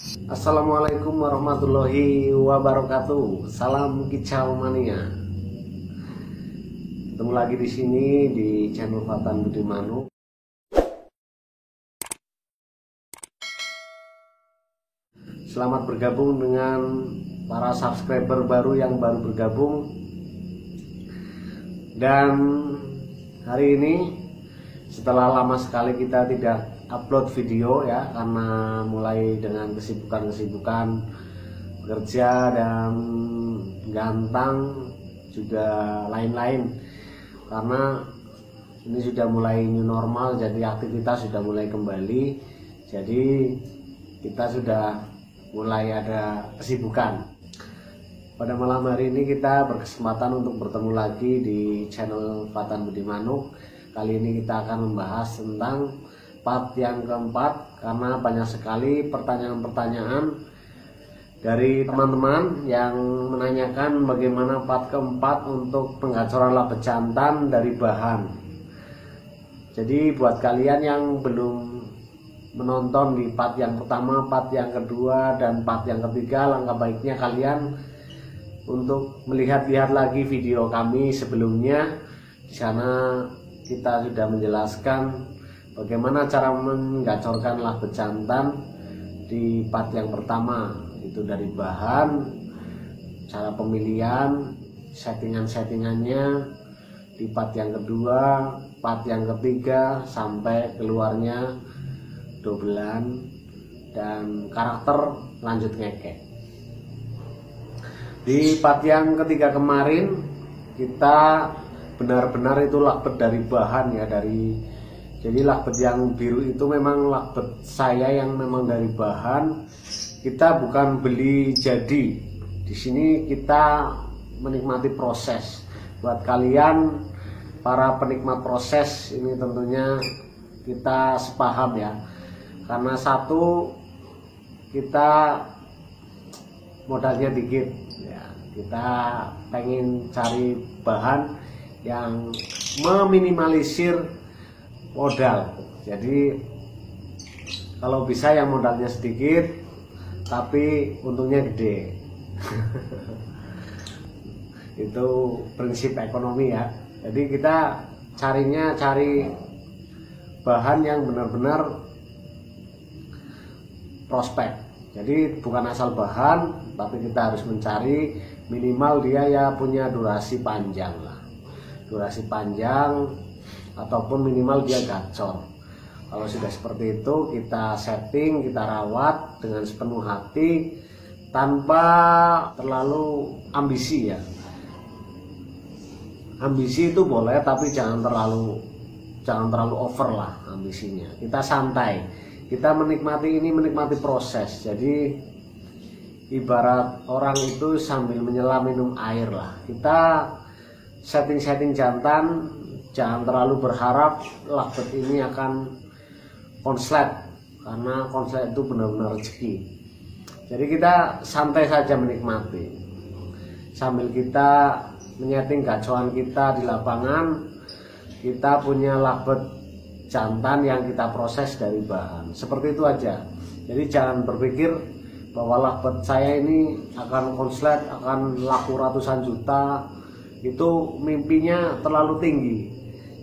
Assalamualaikum warahmatullahi wabarakatuh. Salam kicau mania. Ketemu lagi di sini di channel Fatan Budi Manuk. Selamat bergabung dengan para subscriber baru yang baru bergabung. Dan hari ini setelah lama sekali kita tidak upload video ya, karena mulai dengan kesibukan bekerja dan gantang juga lain-lain, karena ini sudah mulai new normal, jadi aktivitas sudah mulai kembali, jadi kita sudah mulai ada kesibukan. Pada malam hari ini kita berkesempatan untuk bertemu lagi di channel Fatan Budi Manuk. Kali ini kita akan membahas tentang part yang keempat, karena banyak sekali pertanyaan-pertanyaan dari teman-teman yang menanyakan bagaimana part keempat untuk penggacoran laba jantan dari bahan. Jadi buat kalian yang belum menonton di part yang pertama, part yang kedua, dan part yang ketiga, langkah baiknya kalian untuk melihat-lihat lagi video kami sebelumnya. Di sana kita sudah menjelaskan bagaimana cara menggacorkan laba jantan di part yang pertama, itu dari bahan, cara pemilihan, settingan-settingannya. Di part yang kedua, part yang ketiga, sampai keluarnya dobelan dan karakter lanjut ngekek. Di part yang ketiga kemarin kita benar-benar itu lakbet dari bahan ya, jadi lakbet yang biru itu memang lakbet saya yang memang dari bahan. Kita bukan beli jadi. Di sini kita menikmati proses. Buat kalian para penikmat proses ini tentunya kita sepaham ya. Karena satu, kita modalnya dikit ya. Kita pengen cari bahan yang meminimalisir modal. Jadi kalau bisa yang modalnya sedikit tapi untungnya gede. Itu prinsip ekonomi ya. Jadi kita cari bahan yang benar-benar prospek. Jadi bukan asal bahan, tapi kita harus mencari minimal dia ya punya durasi panjang lah. Durasi panjang ataupun minimal dia gacor. Kalau sudah seperti itu, kita setting, kita rawat dengan sepenuh hati tanpa terlalu ambisi ya. Ambisi itu boleh, tapi jangan terlalu over lah ambisinya. Kita santai, kita menikmati proses. Jadi ibarat orang itu sambil menyelam minum air lah. Kita setting jantan, jangan terlalu berharap lakbet ini akan konslet, karena konslet itu benar-benar rezeki. Jadi kita santai saja menikmati sambil kita menyeting gacoan kita di lapangan. Kita punya lakbet jantan yang kita proses dari bahan, seperti itu aja. Jadi jangan berpikir bahwa lakbet saya ini akan konslet, akan laku ratusan juta. Itu mimpinya terlalu tinggi.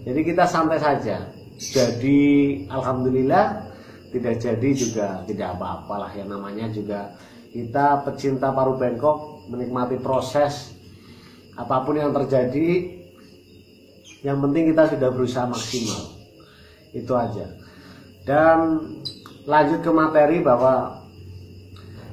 Jadi kita santai saja. Jadi alhamdulillah, tidak jadi juga tidak apa-apalah, yang namanya juga kita pecinta paru bengkok, menikmati proses. Apapun yang terjadi, yang penting kita sudah berusaha maksimal. Itu aja. Dan lanjut ke materi, bahwa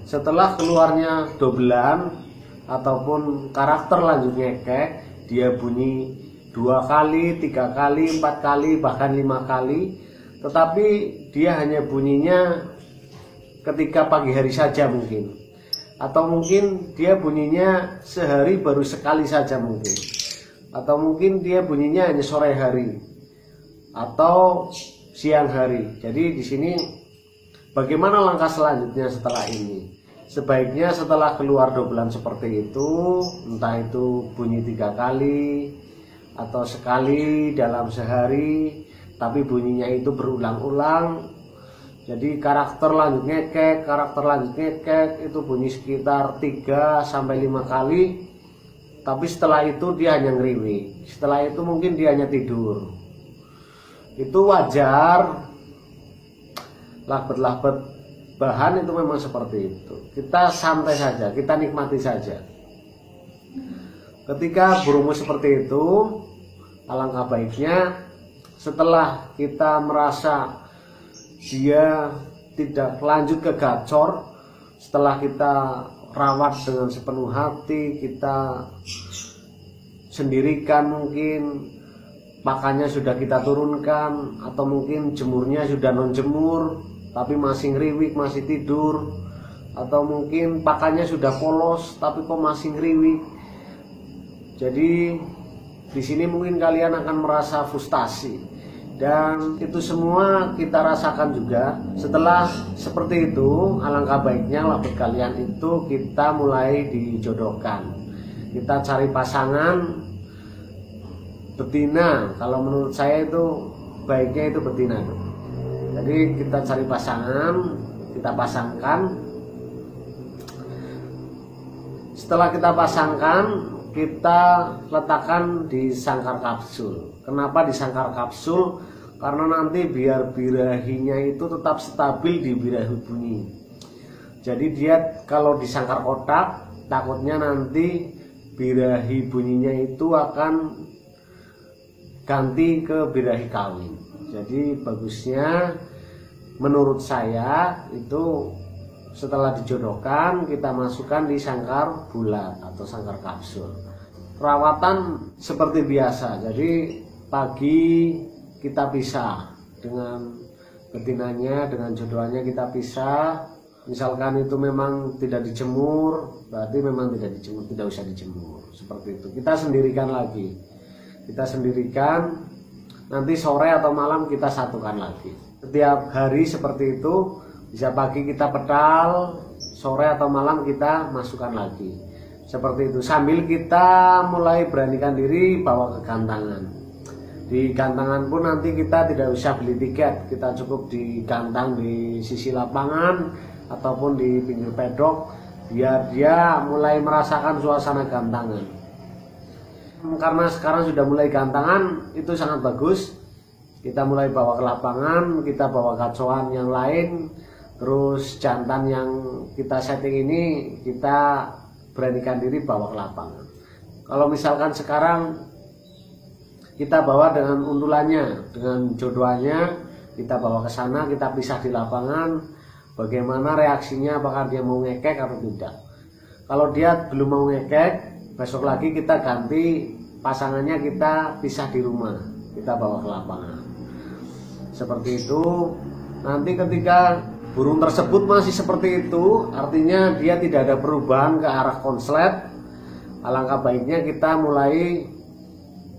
setelah keluarnya dobelan ataupun karakter lanjut ngekek, dia bunyi 2 kali, 3 kali, 4 kali, bahkan 5 kali. Tetapi dia hanya bunyinya ketika pagi hari saja mungkin. Atau mungkin dia bunyinya sehari baru sekali saja mungkin. Atau mungkin dia bunyinya hanya sore hari atau siang hari. Jadi di sini bagaimana langkah selanjutnya setelah ini? Sebaiknya setelah keluar dobelan seperti itu, entah itu bunyi 3 kali atau sekali dalam sehari, tapi bunyinya itu berulang-ulang, Jadi karakter lanjut ngekek itu bunyi sekitar 3 sampai 5 kali. Tapi setelah itu dia hanya ngeriwik. Setelah itu mungkin dia hanya tidur. Itu wajar. Labet-labet bahan itu memang seperti itu. Kita santai saja, kita nikmati saja. Ketika burungmu seperti itu, alangkah baiknya setelah kita merasa dia tidak lanjut ke gacor, setelah kita rawat dengan sepenuh hati, kita sendirikan, mungkin pakannya sudah kita turunkan, atau mungkin jemurnya sudah non jemur tapi masih ngeriwik, masih tidur, atau mungkin pakannya sudah polos tapi kok masih ngeriwik. Jadi di sini mungkin kalian akan merasa frustasi, dan itu semua kita rasakan juga. Setelah seperti itu, alangkah baiknya labet kalian itu kita mulai dijodohkan. Kita cari pasangan betina. Kalau menurut saya itu baiknya itu betina. Jadi kita cari pasangan, kita pasangkan. Setelah kita pasangkan, kita letakkan di sangkar kapsul. Kenapa di sangkar kapsul? Karena nanti biar birahinya itu tetap stabil di birahi bunyi. Jadi dia kalau di sangkar kotak, takutnya nanti birahi bunyinya itu akan ganti ke birahi kawin. Jadi bagusnya menurut saya itu setelah dijodohkan kita masukkan di sangkar bulat atau sangkar kapsul. Perawatan seperti biasa. Jadi pagi kita pisah dengan betinanya, dengan jodohannya kita pisah. Misalkan itu memang tidak dijemur, berarti memang tidak dijemur, tidak usah dijemur. Seperti itu. Kita sendirikan lagi. Kita sendirikan, nanti sore atau malam kita satukan lagi. Setiap hari seperti itu, bisa pagi kita petal, sore atau malam kita masukkan lagi. Seperti itu, sambil kita mulai beranikan diri bawa ke gantangan. Di gantangan pun nanti kita tidak usah beli tiket, kita cukup digantang di sisi lapangan ataupun di pinggir pedok, biar dia mulai merasakan suasana gantangan. Karena sekarang sudah mulai gantangan, itu sangat bagus. Kita mulai bawa ke lapangan, kita bawa kacauan yang lain, terus jantan yang kita setting ini kita beranikan diri bawa ke lapangan. Kalau misalkan sekarang kita bawa dengan undulannya, dengan jodohannya, kita bawa ke sana, kita pisah di lapangan, bagaimana reaksinya, apakah dia mau ngekek atau tidak. Kalau dia belum mau ngekek, besok lagi kita ganti pasangannya, kita pisah di rumah, kita bawa ke lapangan. Seperti itu. Nanti ketika burung tersebut masih seperti itu, artinya dia tidak ada perubahan ke arah konslet, alangkah baiknya kita mulai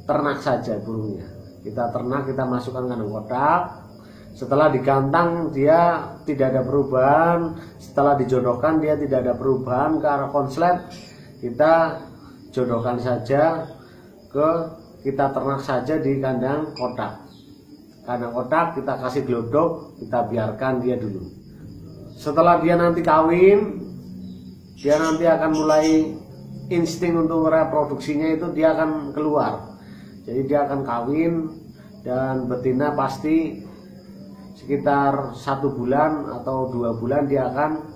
ternak saja burungnya. Kita ternak, kita masukkan kandang kotak. Setelah digantang dia tidak ada perubahan, setelah dijodohkan dia tidak ada perubahan ke arah konslet, kita jodohkan saja kita ternak saja di kandang kotak. Kandang kotak kita kasih glodok, kita biarkan dia dulu. Setelah dia nanti kawin, dia nanti akan mulai insting untuk reproduksinya itu dia akan keluar. Jadi dia akan kawin, dan betina pasti sekitar 1 bulan atau 2 bulan dia akan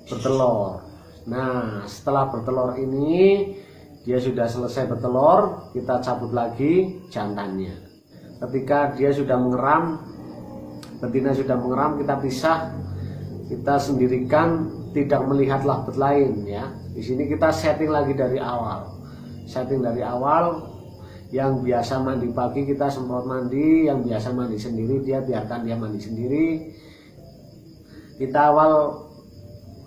bertelur. Nah, setelah bertelur ini dia sudah selesai bertelur, kita cabut lagi jantannya. Ketika dia sudah mengeram, betina sudah mengeram, kita pisah, kita sendirikan, tidak melihat labet lain ya. Di sini kita setting lagi dari awal. Setting dari awal, yang biasa mandi pagi kita semprot mandi, yang biasa mandi sendiri dia biarkan dia mandi sendiri. Kita awal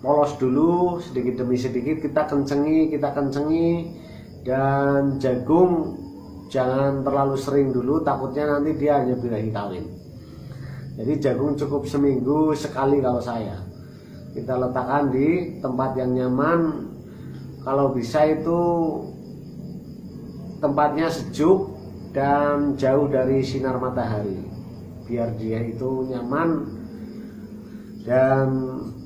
polos dulu, sedikit demi sedikit kita kencengi, dan jagung jangan terlalu sering dulu, takutnya nanti dia hanya birahi kawin. Jadi jagung cukup seminggu sekali kalau saya. Kita letakkan di tempat yang nyaman, kalau bisa itu tempatnya sejuk dan jauh dari sinar matahari, biar dia itu nyaman dan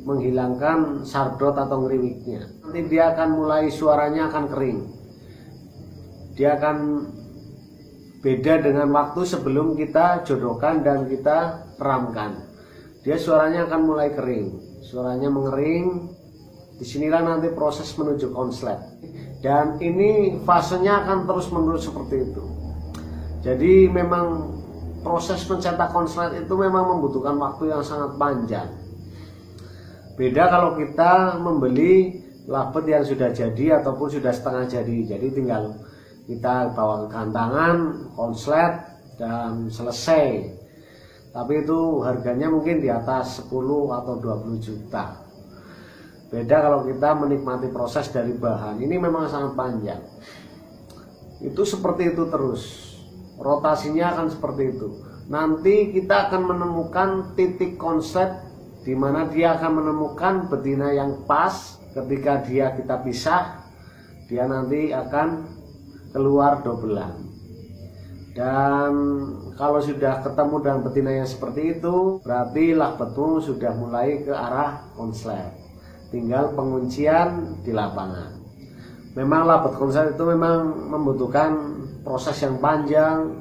menghilangkan sardot atau ngeriwiknya. Nanti dia akan mulai, suaranya akan kering. Dia akan beda dengan waktu sebelum kita jodohkan dan kita peramkan. Dia suaranya akan mulai kering, suaranya mengering. Disinilah nanti proses menuju konslet. Dan ini fasenya akan terus menerus seperti itu. Jadi memang proses mencetak konslet itu memang membutuhkan waktu yang sangat panjang. Beda kalau kita membeli labet yang sudah jadi ataupun sudah setengah jadi. Jadi tinggal kita bawa ke gantangan, konslet, dan selesai. Tapi itu harganya mungkin di atas 10 atau 20 juta. Beda kalau kita menikmati proses dari bahan. Ini memang sangat panjang. Itu seperti itu terus. Rotasinya akan seperti itu. Nanti kita akan menemukan titik konslet di mana dia akan menemukan betina yang pas. Ketika dia kita pisah, dia nanti akan keluar dobelan. Dan kalau sudah ketemu dengan betina yang seperti itu, berarti labetmu sudah mulai ke arah konslet. Tinggal penguncian di lapangan. Memang labet konslet itu memang membutuhkan proses yang panjang,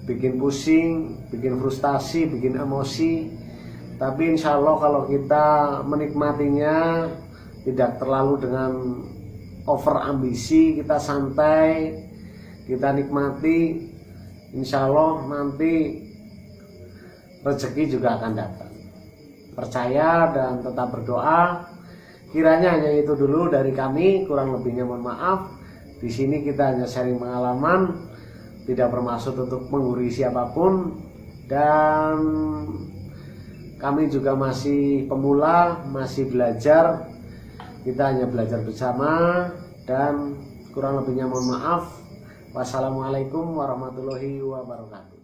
bikin pusing, bikin frustasi, bikin emosi. Tapi insya Allah kalau kita menikmatinya tidak terlalu dengan over ambisi, kita santai, kita nikmati, insya Allah nanti rezeki juga akan datang. Percaya dan tetap berdoa. Kiranya hanya itu dulu dari kami, kurang lebihnya mohon maaf. Di sini kita hanya sharing pengalaman, tidak bermaksud untuk menggurui siapapun, dan kami juga masih pemula, masih belajar. Kita hanya belajar bersama, dan kurang lebihnya mohon maaf. Wassalamualaikum warahmatullahi wabarakatuh.